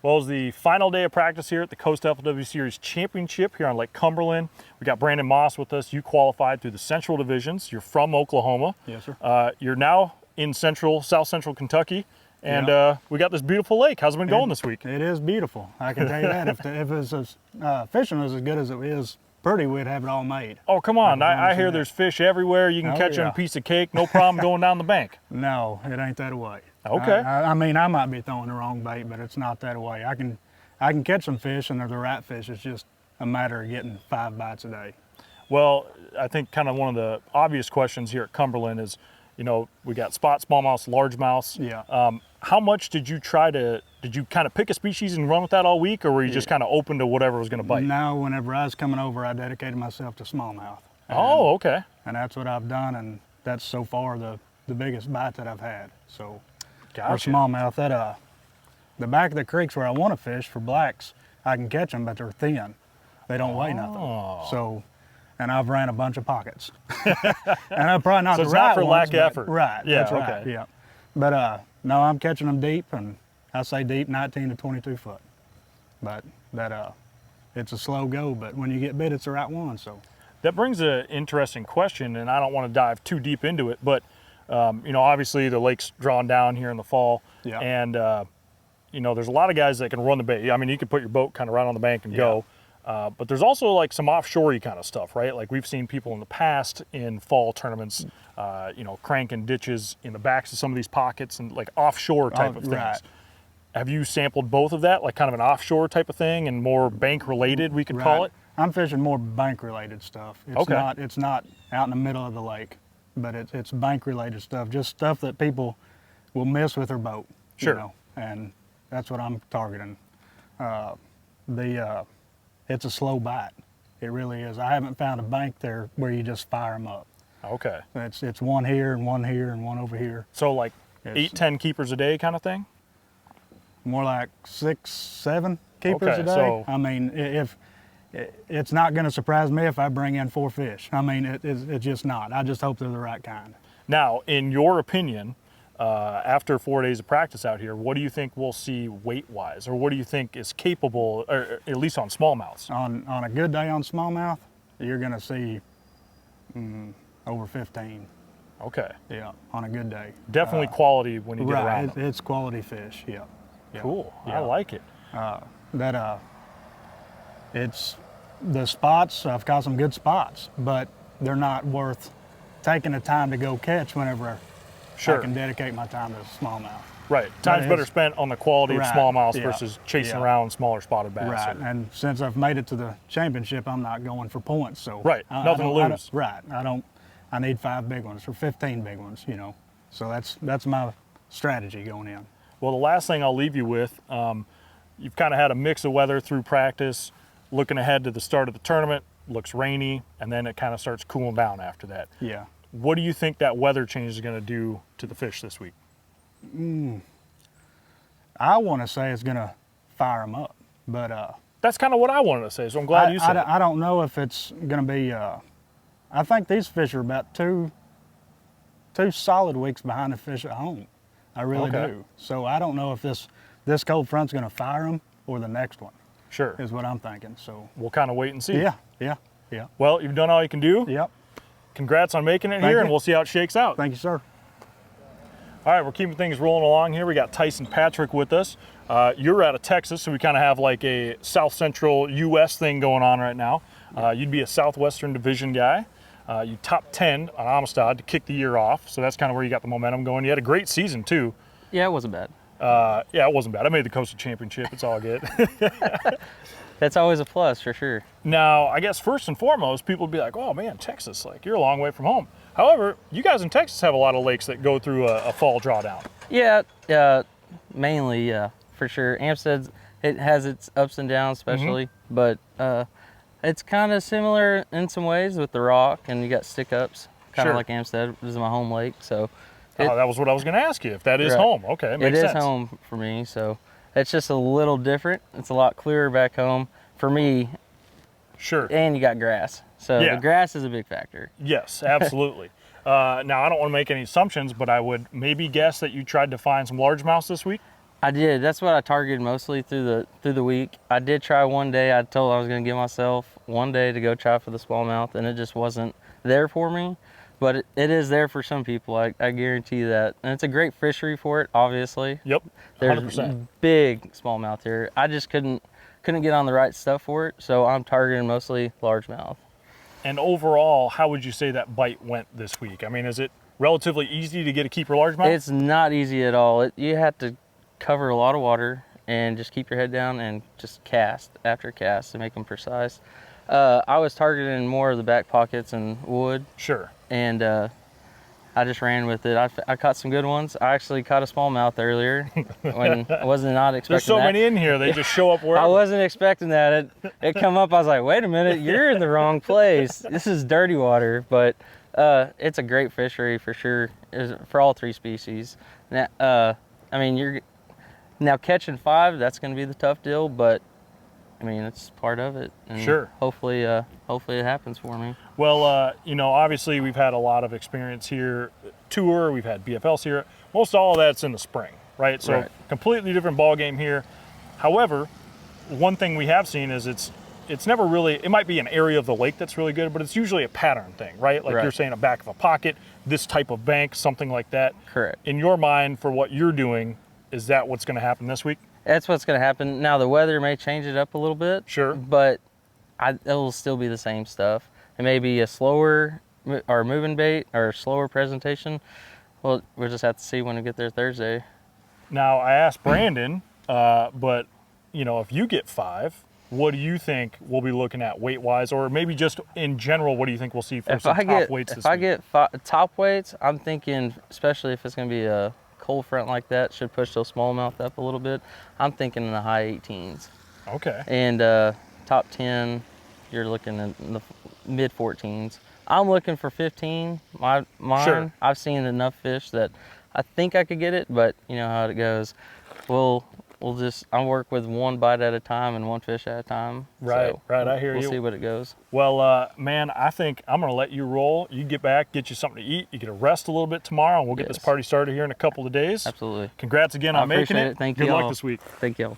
Well, it's the final day of practice here at the Costa FLW Series Championship here on Lake Cumberland. We got Brandon Moss with us. You qualified through the Central Divisions. You're from Oklahoma. Yes, sir. You're now in South Central Kentucky, and we got this beautiful lake. How's it been going this week? It is beautiful. I can tell you that. If it was fishing was as good as it is pretty, we'd have it all made. Oh, come on. I hear there's fish everywhere. You can catch on a piece of cake. No problem going down the bank. No, it ain't that way. Okay. I mean, I might be throwing the wrong bait, but it's not that way. I can catch some fish, and they're the right fish. It's just a matter of getting 5 bites a day. Well, I think kind of one of the obvious questions here at Cumberland is, you know, we got spot, smallmouth, largemouth. Yeah. How much did you kind of pick a species and run with that all week, or were you just kind of open to whatever was going to bite? No, whenever I was coming over, I dedicated myself to smallmouth. Oh, okay. And that's what I've done, and that's so far the biggest bite that I've had. So, gotcha. For smallmouth, the back of the creeks where I want to fish for blacks, I can catch them, but they're thin. They don't weigh nothing. So, and I've ran a bunch of pockets. And I'm probably not so the it's right not for ones, lack of effort. Right. Yeah. That's okay. right. Yeah. But no, I'm catching them deep, and I say deep, 19 to 22 foot. But it's a slow go. But when you get bit, it's the right one. So that brings an interesting question, and I don't want to dive too deep into it, but you know, obviously the lake's drawn down here in the fall, yeah. And you know, there's a lot of guys that can run the bait. I mean, you could put your boat kind of right on the bank and go. But there's also like some offshore-y kind of stuff, right? Like we've seen people in the past in fall tournaments, you know, cranking ditches in the backs of some of these pockets and like offshore type of things. Right. Have you sampled both of that, like kind of an offshore type of thing and more bank-related, we could call it? I'm fishing more bank-related stuff. It's not out in the middle of the lake, but it's bank-related stuff, just stuff that people will miss with their boat. Sure. You know, and that's what I'm targeting. It's a slow bite. It really is. I haven't found a bank there where you just fire them up. Okay. It's one here and one here and one over here. So like 8-10 keepers a day kind of thing? More like 6-7 keepers a day. So, I mean, if it's not going to surprise me if I bring in 4 fish. I mean, it's just not. I just hope they're the right kind. Now, in your opinion, after 4 days of practice out here, what do you think we'll see weight-wise, or what do you think is capable, or at least on smallmouths? On a good day on smallmouth, you're going to see over 15. Okay. Yeah, on a good day. Definitely quality when you get around them. It's quality fish. Yeah. Cool. Yeah. I like it. It's the spots. I've caught some good spots, but they're not worth taking the time to go catch whenever I can dedicate my time to smallmouth. Right. Time's better spent on the quality of smallmouths versus chasing around smaller spotted bass. Right. And since I've made it to the championship, I'm not going for points. So nothing to lose. I need 5 big ones or 15 big ones. You know. So that's my strategy going in. Well, the last thing I'll leave you with, you've kind of had a mix of weather through practice. Looking ahead to the start of the tournament, looks rainy, and then it kind of starts cooling down after that. Yeah. What do you think that weather change is going to do to the fish this week? I want to say it's going to fire them up, but that's kind of what I wanted to say. So I'm glad you said it. I don't know if it's going to be. I think these fish are about two solid weeks behind the fish at home. I really do. So I don't know if this cold front's going to fire them or the next one. Sure. Is what I'm thinking. So we'll kind of wait and see. Yeah. Well, you've done all you can do. Yep. Congrats on making it here, and we'll see how it shakes out. Thank you, sir. All right, we're keeping things rolling along here. We got Tyson Patrick with us. You're out of Texas, so we kind of have like a South Central U.S. thing going on right now. You'd be a Southwestern Division guy. You top 10 on Amistad to kick the year off, so that's kind of where you got the momentum going. You had a great season, too. Yeah, it wasn't bad. Yeah, it wasn't bad. I made the Costa Championship. It's all good. That's always a plus, for sure. Now, I guess first and foremost, people would be like, oh, man, Texas, like, you're a long way from home. However, you guys in Texas have a lot of lakes that go through a fall drawdown. Yeah, mainly, for sure. Amstead, it has its ups and downs, especially, but it's kind of similar in some ways with the rock, and you got stick-ups, kind of like Amstead. This is my home lake, so. That was what I was going to ask you, if that is home. Okay, makes sense. It is home for me, so it's just a little different. It's a lot clearer back home for me. Sure. And you got grass. So the grass is a big factor. Yes, absolutely. Now, I don't want to make any assumptions, but I would maybe guess that you tried to find some largemouths this week? I did. That's what I targeted mostly through the week. I did try one day. I told I was going to give myself one day to go try for the smallmouth, and it just wasn't there for me. But it is there for some people. I guarantee you that. And it's a great fishery for it, obviously. Yep, 100%. There's big smallmouth here. I just couldn't get on the right stuff for it, so I'm targeting mostly largemouth. And overall, how would you say that bite went this week? I mean, is it relatively easy to get a keeper largemouth? It's not easy at all. You have to cover a lot of water and just keep your head down and just cast after cast to make them precise. I was targeting more of the back pockets and wood. Sure. And I just ran with it. I caught some good ones. I actually caught a smallmouth earlier when I wasn't not expecting There's so that. many in here, they just show up wherever. I wasn't expecting that. It come up, I was like, wait a minute, you're in the wrong place. This is dirty water, but it's a great fishery for sure, for all three species. Now, I mean, now catching 5, that's going to be the tough deal, but I mean, it's part of it. And sure. Hopefully it happens for me. Well, you know, obviously we've had a lot of experience here, tour, we've had BFLs here. Most all of that's in the spring, right? So Right. completely different ball game here. However, one thing we have seen is it's never really, it might be an area of the lake that's really good, but it's usually a pattern thing, right? Like Right. you're saying, a back of a pocket, this type of bank, something like that. Correct. In your mind, for what you're doing, is that what's going to happen this week? That's what's going to happen. Now, the weather may change it up a little bit. Sure. But it'll still be the same stuff. It may be a slower or moving bait or slower presentation. Well, we'll just have to see when we get there Thursday. Now, I asked Brandon, but, you know, if you get 5, what do you think we'll be looking at weight-wise, or maybe just in general, what do you think we'll see for some top weights this week? If I get top weights, I'm thinking, especially if it's going to be a cold front like that, should push those smallmouth up a little bit. I'm thinking in the high 18s. Okay. And top 10, you're looking in the mid 14s. I'm looking for 15. Mine, Sure. I've seen enough fish that I think I could get it, but you know how it goes. I'll work with one bite at a time and one fish at a time. Right, So right, I hear you. We'll see what it goes. Well, man, I think I'm going to let you roll. You get back, get you something to eat. You get a rest a little bit tomorrow, and we'll get this Yes. party started here in a couple of days. Absolutely. Congrats again I on making appreciate it. it. Thank Good you luck all. this week. Thank you all.